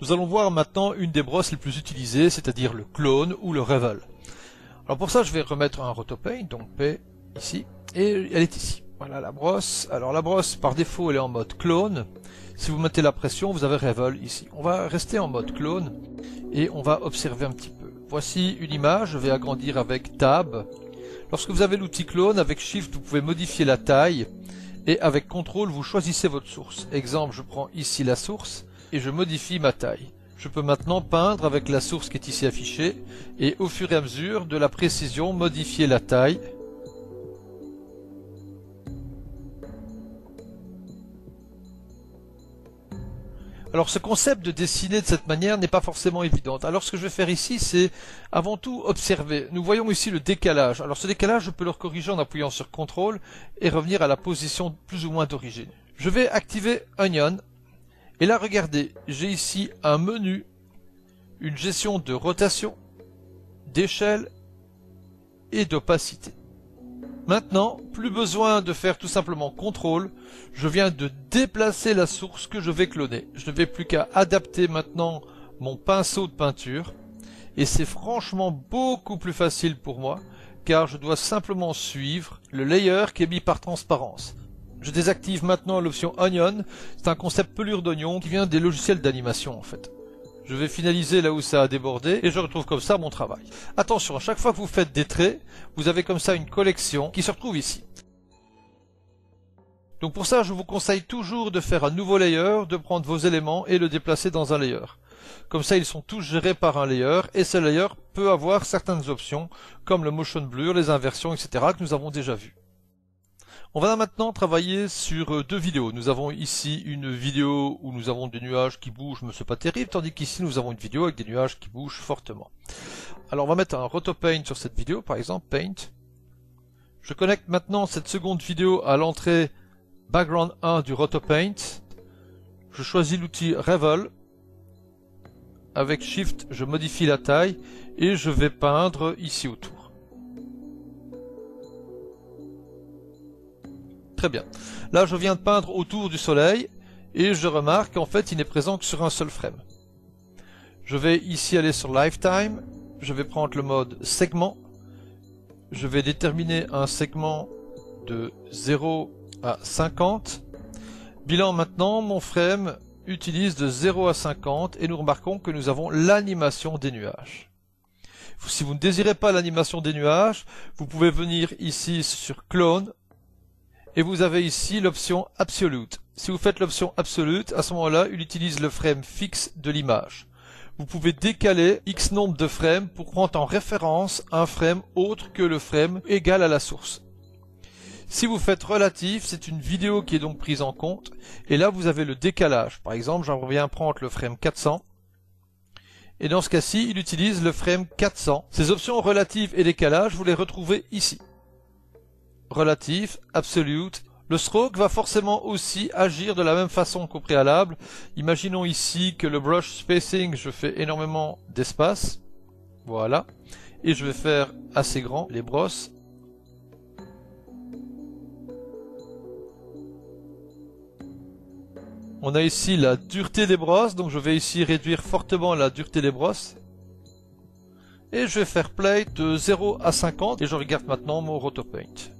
Nous allons voir maintenant une des brosses les plus utilisées, c'est-à-dire le clone ou le revel. Alors pour ça, je vais remettre un Rotopaint, donc P ici, et elle est ici. Voilà la brosse. Alors la brosse, par défaut, elle est en mode clone. Si vous mettez la pression, vous avez revel ici. On va rester en mode clone et on va observer un petit peu. Voici une image, je vais agrandir avec Tab. Lorsque vous avez l'outil clone, avec Shift, vous pouvez modifier la taille et avec CTRL, vous choisissez votre source. Exemple, je prends ici la source et je modifie ma taille. Je peux maintenant peindre avec la source qui est ici affichée et au fur et à mesure de la précision, modifier la taille. Alors ce concept de dessiner de cette manière n'est pas forcément évident. Alors ce que je vais faire ici, c'est avant tout observer. Nous voyons ici le décalage. Alors ce décalage, je peux le corriger en appuyant sur CTRL et revenir à la position plus ou moins d'origine. Je vais activer Onion. Et là, regardez, j'ai ici un menu, une gestion de rotation, d'échelle et d'opacité. Maintenant, plus besoin de faire tout simplement CTRL, je viens de déplacer la source que je vais cloner. Je ne vais plus qu'à adapter maintenant mon pinceau de peinture. Et c'est franchement beaucoup plus facile pour moi, car je dois simplement suivre le layer qui est mis par transparence. Je désactive maintenant l'option Onion, c'est un concept pelure d'oignon qui vient des logiciels d'animation en fait. Je vais finaliser là où ça a débordé et je retrouve comme ça mon travail. Attention, à chaque fois que vous faites des traits, vous avez comme ça une collection qui se retrouve ici. Donc pour ça, je vous conseille toujours de faire un nouveau layer, de prendre vos éléments et le déplacer dans un layer. Comme ça, ils sont tous gérés par un layer et ce layer peut avoir certaines options comme le motion blur, les inversions, etc. que nous avons déjà vues. On va maintenant travailler sur deux vidéos. Nous avons ici une vidéo où nous avons des nuages qui bougent, mais c'est pas terrible, tandis qu'ici nous avons une vidéo avec des nuages qui bougent fortement. Alors on va mettre un Rotopaint sur cette vidéo, par exemple, Paint. Je connecte maintenant cette seconde vidéo à l'entrée Background 1 du Rotopaint. Je choisis l'outil Revel. Avec Shift, je modifie la taille et je vais peindre ici autour. Très bien. Là, je viens de peindre autour du soleil et je remarque qu'en fait, il n'est présent que sur un seul frame. Je vais ici aller sur Lifetime. Je vais prendre le mode segment. Je vais déterminer un segment de 0 à 50. Bilan maintenant, mon frame utilise de 0 à 50 et nous remarquons que nous avons l'animation des nuages. Si vous ne désirez pas l'animation des nuages, vous pouvez venir ici sur Clone. Et vous avez ici l'option Absolute. Si vous faites l'option Absolute, à ce moment-là, il utilise le frame fixe de l'image. Vous pouvez décaler X nombre de frames pour prendre en référence un frame autre que le frame égal à la source. Si vous faites relatif, c'est une vidéo qui est donc prise en compte. Et là, vous avez le décalage. Par exemple, j'en viens prendre le frame 400. Et dans ce cas-ci, il utilise le frame 400. Ces options relative et décalage, vous les retrouvez ici. Relatif, absolute. Le stroke va forcément aussi agir de la même façon qu'au préalable. Imaginons ici que le brush spacing, je fais énormément d'espace. Voilà. Et je vais faire assez grand les brosses. On a ici la dureté des brosses, donc je vais ici réduire fortement la dureté des brosses. Et je vais faire play de 0 à 50 et je regarde maintenant mon Rotopaint.